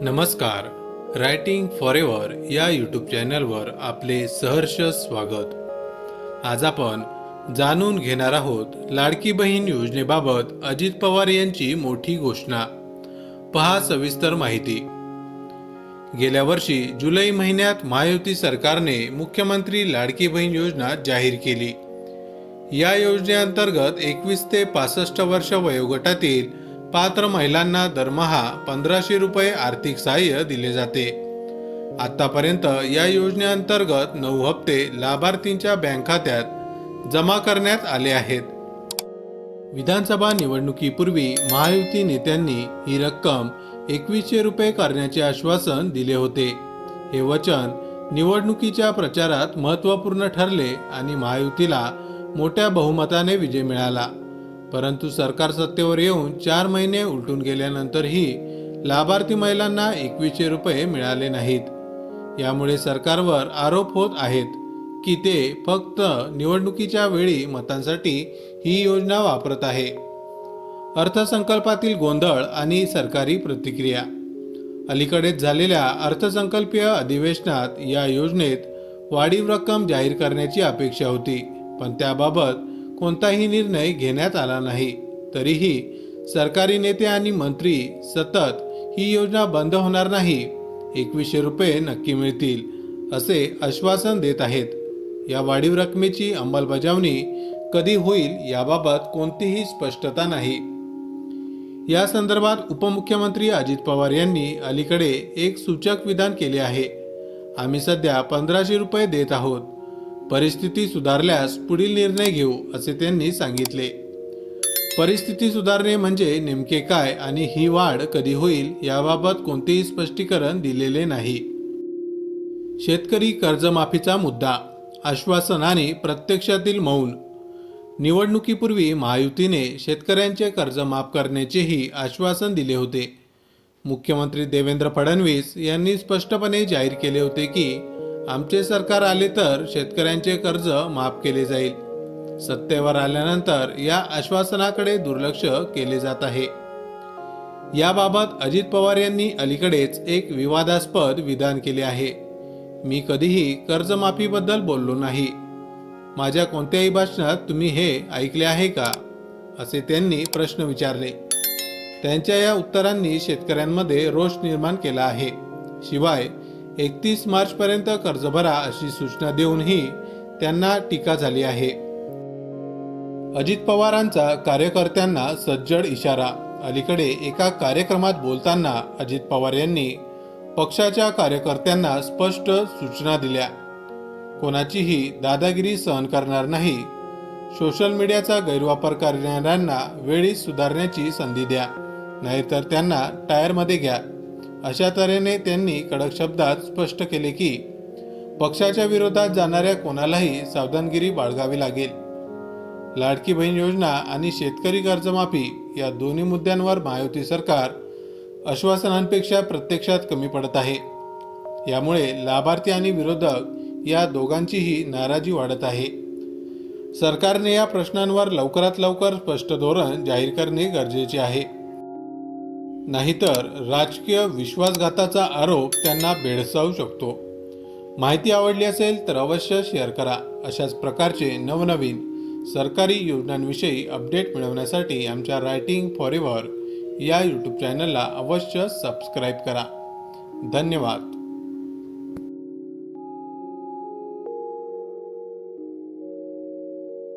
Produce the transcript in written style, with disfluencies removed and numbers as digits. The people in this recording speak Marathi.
नमस्कार. रायटिंग फॉरेवर या यूट्यूब चॅनलवर आपले सहर्ष स्वागत. आज आपण जाणून घेणार आहोत लाडकी बहीण योजनेबाबत अजित पवार यांची मोठी घोषणा. पहा सविस्तर माहिती. गेल्या वर्षी जुलै महिन्यात महायुती सरकारने मुख्यमंत्री लाडकी बहीण योजना जाहीर केली. या योजनेअंतर्गत 21 ते 65 वर्ष वयोगटातील पात्र महिलांना दरमहा 1500 रुपये आर्थिक सहाय्य दिले जाते. आतापर्यंत या योजनेअंतर्गत 9 हप्ते लाभार्थींच्या बँक खात्यात जमा करण्यात आले आहेत. विधानसभा निवडणुकीपूर्वी महायुती नेत्यांनी ही रक्कम 2100 रुपये करण्याचे आश्वासन दिले होते. हे वचन निवडणुकीच्या प्रचारात महत्त्वपूर्ण ठरले आणि महायुतीला मोठ्या बहुमताने विजय मिळाला. परंतु सरकार सत्तेवर येऊन 4 महिने उलटून गेल्यानंतरही लाभार्थी महिलांना 2100 रुपये मिळाले नाहीत. यामुळे सरकारवर आरोप होत आहेत की ते फक्त निवडणुकीच्या वेळी मतांसाठी ही योजना वापरत आहे. अर्थसंकल्पातील गोंधळ आणि सरकारी प्रतिक्रिया. अलीकडेच झालेल्या अर्थसंकल्पीय अधिवेशनात या योजनेत वाढीव रक्कम जाहीर करण्याची अपेक्षा होती, पण त्याबाबत कोणताही निर्णय घेण्यात आला नाही. तरीही सरकारी नेते आणि मंत्री सतत ही योजना बंद होणार नाही, 2100 रुपये नक्की मिळतील असे आश्वासन देत आहेत. या वाढीव रकमेची अंमलबजावणी कधी होईल याबाबत कोणतीही स्पष्टता नाही. या संदर्भात उपमुख्यमंत्री अजित पवार यांनी अलीकडे एक सूचक विधान केले आहे. आम्ही सध्या 1500 रुपये देत आहोत. परिस्थिती सुधारल्यास पुढील निर्णय घेऊ असे त्यांनी सांगितले. परिस्थिती सुधारणे म्हणजे नेमके काय आणि ही वाढ कधी होईल याबाबत कोणतेही स्पष्टीकरण दिलेले नाही. शेतकरी कर्जमाफीचा मुद्दा. आश्वासन आणि प्रत्यक्षातील मौन. निवडणुकीपूर्वी महायुतीने शेतकऱ्यांचे कर्ज माफ करण्याचेही आश्वासन दिले होते. मुख्यमंत्री देवेंद्र फडणवीस यांनी स्पष्टपणे जाहीर केले होते की आमचे सरकार आले तर शेतकऱ्यांचे कर्ज माफ केले जाईल. सत्तेवर आल्यानंतर या आश्वासनाकडे दुर्लक्ष केले जात आहे. याबाबत अजित पवार यांनी अलीकडेच एक विवादास्पद विधान केले आहे. मी कधीही कर्जमाफीबद्दल बोललो नाही. माझ्या कोणत्याही भाषणात तुम्ही हे ऐकले आहे का, असे त्यांनी प्रश्न विचारले. त्यांच्या या उत्तरांनी शेतकऱ्यांमध्ये रोष निर्माण केला आहे. शिवाय 31 मार्चपर्यंत कर्ज भरा अशी सूचना देऊनही त्यांना टीका झाली आहे. अजित पवारांचा कार्यकर्त्यांना सज्जड इशारा. अलीकडे एका कार्यक्रमात बोलताना अजित पवार यांनी पक्षाच्या कार्यकर्त्यांना स्पष्ट सूचना दिल्या. कोणाचीही दादागिरी सहन करणार नाही. सोशल मीडियाचा गैरवापर करणाऱ्यांना वेळीच सुधारण्याची संधी द्या, नाहीतर त्यांना टायरमध्ये घ्या. अशा तऱ्हेने त्यांनी कडक शब्दात स्पष्ट केले की पक्षाच्या विरोधात जाणाऱ्या कोणालाही सावधानगिरी बाळगावी लागेल. लाडकी बहीण योजना आणि शेतकरी कर्जमाफी या दोन्ही मुद्द्यांवर महायुती सरकार आश्वासनांपेक्षा प्रत्यक्षात कमी पडत आहे. यामुळे लाभार्थी आणि विरोधक या दोघांचीही नाराजी वाढत आहे. सरकारने या प्रश्नांवर लवकरात लवकर स्पष्ट धोरण जाहीर करणे गरजेचे आहे. नाहीतर राजकीय विश्वासघाताचा आरोप त्यांना भेडसावू शकतो. माहिती आवडली असेल तर अवश्य शेअर करा. अशाच प्रकारचे नवनवीन सरकारी योजनांविषयी अपडेट मिळवण्यासाठी आमच्या रायटिंग फॉरेवर या यूट्यूब चॅनलला अवश्य सबस्क्राईब करा. धन्यवाद.